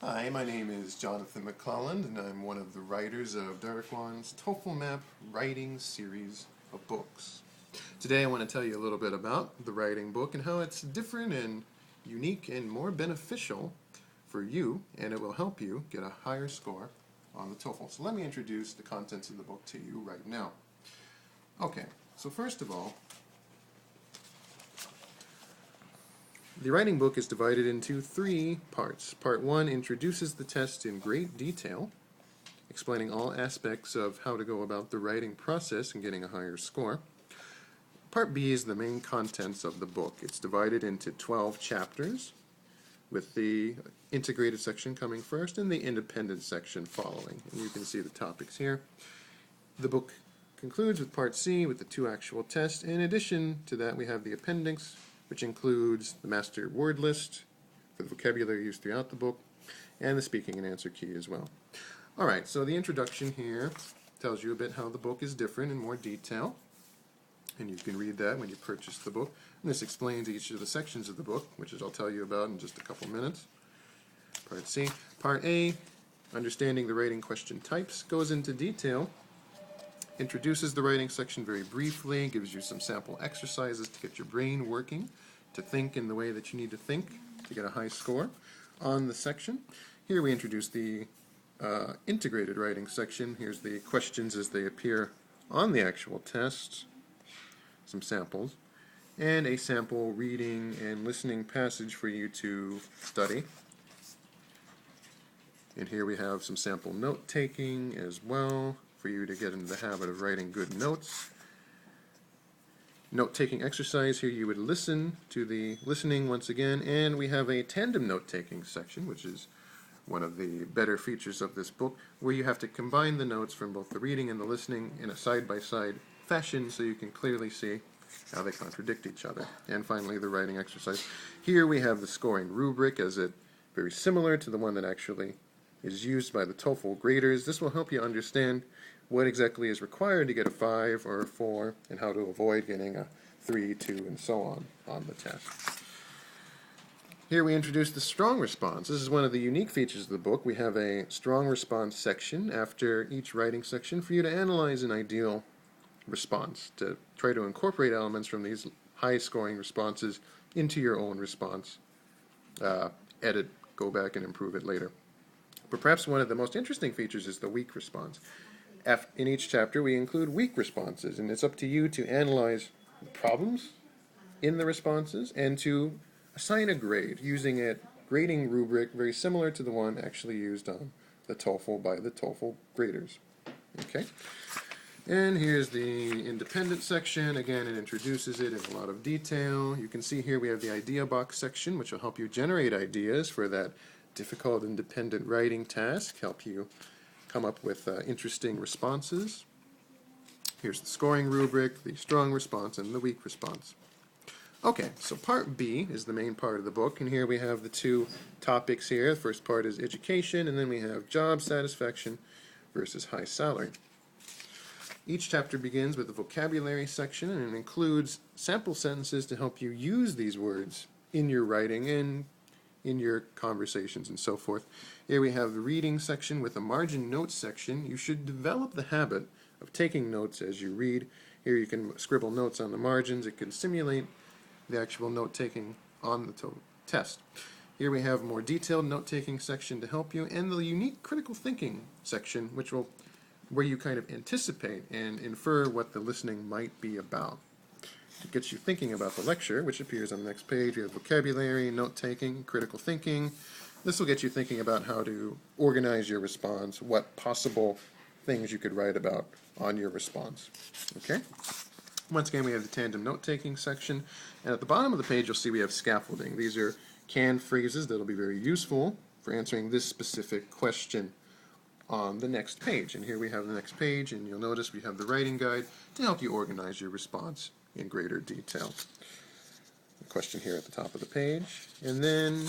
Hi, my name is Jonathan McClelland, and I'm one of the writers of Derek Wan's TOEFL Map writing series of books. Today I want to tell you a little bit about the writing book and how it's different and unique and more beneficial for you, and it will help you get a higher score on the TOEFL. So let me introduce the contents of the book to you right now. Okay, so first of all, the writing book is divided into three parts. Part 1 introduces the test in great detail, explaining all aspects of how to go about the writing process and getting a higher score. Part B is the main contents of the book. It's divided into 12 chapters, with the integrated section coming first and the independent section following. And you can see the topics here. The book concludes with Part C with the 2 actual tests. In addition to that, we have the appendix, which includes the master word list for the vocabulary used throughout the book, and the speaking and answer key as well. Alright, so the introduction here tells you a bit how the book is different in more detail, and you can read that when you purchase the book. And this explains each of the sections of the book, which I'll tell you about in just a couple minutes. Part C. Part A, understanding the writing question types, goes into detail, introduces the writing section very briefly, gives you some sample exercises to get your brain working, to think in the way that you need to think to get a high score on the section. Here we introduce the integrated writing section. Here's the questions as they appear on the actual test, some samples, and a sample reading and listening passage for you to study. And here we have some sample note-taking as well, for you to get into the habit of writing good notes. Note-taking exercise, here you would listen to the listening once again, and we have a tandem note-taking section, which is one of the better features of this book, where you have to combine the notes from both the reading and the listening in a side-by-side fashion so you can clearly see how they contradict each other. And finally, the writing exercise. Here we have the scoring rubric, as it very similar to the one that actually is used by the TOEFL graders. This will help you understand what exactly is required to get a 5 or a 4 and how to avoid getting a 3, 2, and so on the test. Here we introduce the strong response. This is one of the unique features of the book. We have a strong response section after each writing section for you to analyze an ideal response, to try to incorporate elements from these high scoring responses into your own response. Edit, go back and improve it later. But perhaps one of the most interesting features is the weak response. In each chapter we include weak responses, and it's up to you to analyze the problems in the responses and to assign a grade using a grading rubric very similar to the one actually used on the TOEFL by the TOEFL graders. Okay? And here's the independent section. Again, it introduces it in a lot of detail. You can see here we have the idea box section, which will help you generate ideas for that difficult independent writing task, help you come up with interesting responses. Here's the scoring rubric, the strong response, and the weak response. Okay, so part B is the main part of the book, and here we have the 2 topics here. The first part is education, and then we have job satisfaction versus high salary. Each chapter begins with the vocabulary section, and it includes sample sentences to help you use these words in your writing and in your conversations and so forth. Here we have the reading section with the margin notes section. You should develop the habit of taking notes as you read. Here you can scribble notes on the margins. It can simulate the actual note-taking on the test. Here we have a more detailed note-taking section to help you, and the unique critical thinking section, where you kind of anticipate and infer what the listening might be about. It gets you thinking about the lecture, which appears on the next page. You have vocabulary, note-taking, critical thinking. This will get you thinking about how to organize your response, what possible things you could write about on your response. Okay? Once again, we have the tandem note-taking section. And at the bottom of the page, you'll see we have scaffolding. These are canned phrases that will be very useful for answering this specific question on the next page. And here we have the next page, and you'll notice we have the writing guide to help you organize your response in greater detail. The question here at the top of the page. And then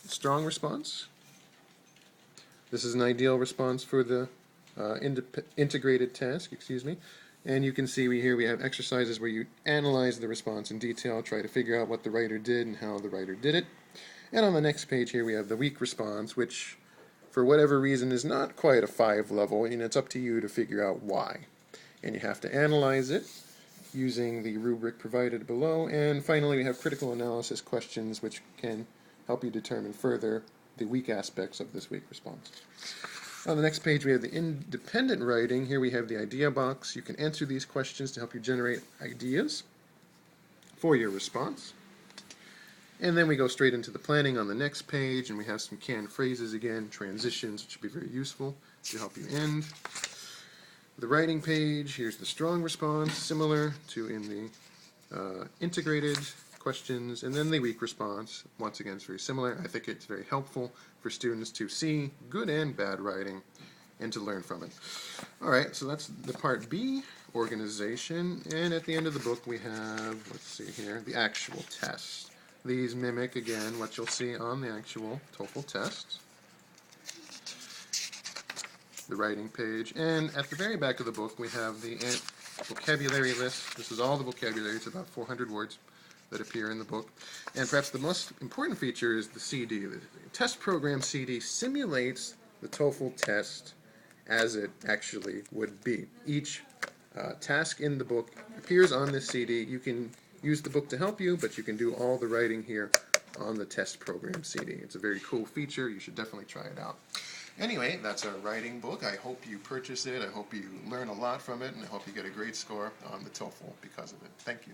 strong response. This is an ideal response for the integrated task, And you can see here we have exercises where you analyze the response in detail, try to figure out what the writer did and how the writer did it. And on the next page here we have the weak response, which for whatever reason is not quite a 5 level, and it's up to you to figure out why. And you have to analyze it using the rubric provided below. And finally we have critical analysis questions, which can help you determine further the weak aspects of this weak response. On the next page we have the independent writing. Here we have the idea box. You can answer these questions to help you generate ideas for your response. And then we go straight into the planning on the next page, and we have some canned phrases again, transitions, which will be very useful to help you end. The writing page, here's the strong response, similar to in the integrated questions, and then the weak response, once again, it's very similar. I think it's very helpful for students to see good and bad writing and to learn from it. All right, so that's the part B, organization, and at the end of the book we have, let's see here, the actual test. These mimic, again, what you'll see on the actual TOEFL test. The writing page, and at the very back of the book we have the vocabulary list. This is all the vocabulary. It's about 400 words that appear in the book. And perhaps the most important feature is the CD. The test program CD simulates the TOEFL test as it actually would be. Each task in the book appears on this CD. You can use the book to help you, but you can do all the writing here on the test program CD. It's a very cool feature. You should definitely try it out. Anyway, that's our writing book. I hope you purchase it. I hope you learn a lot from it, and I hope you get a great score on the TOEFL because of it. Thank you.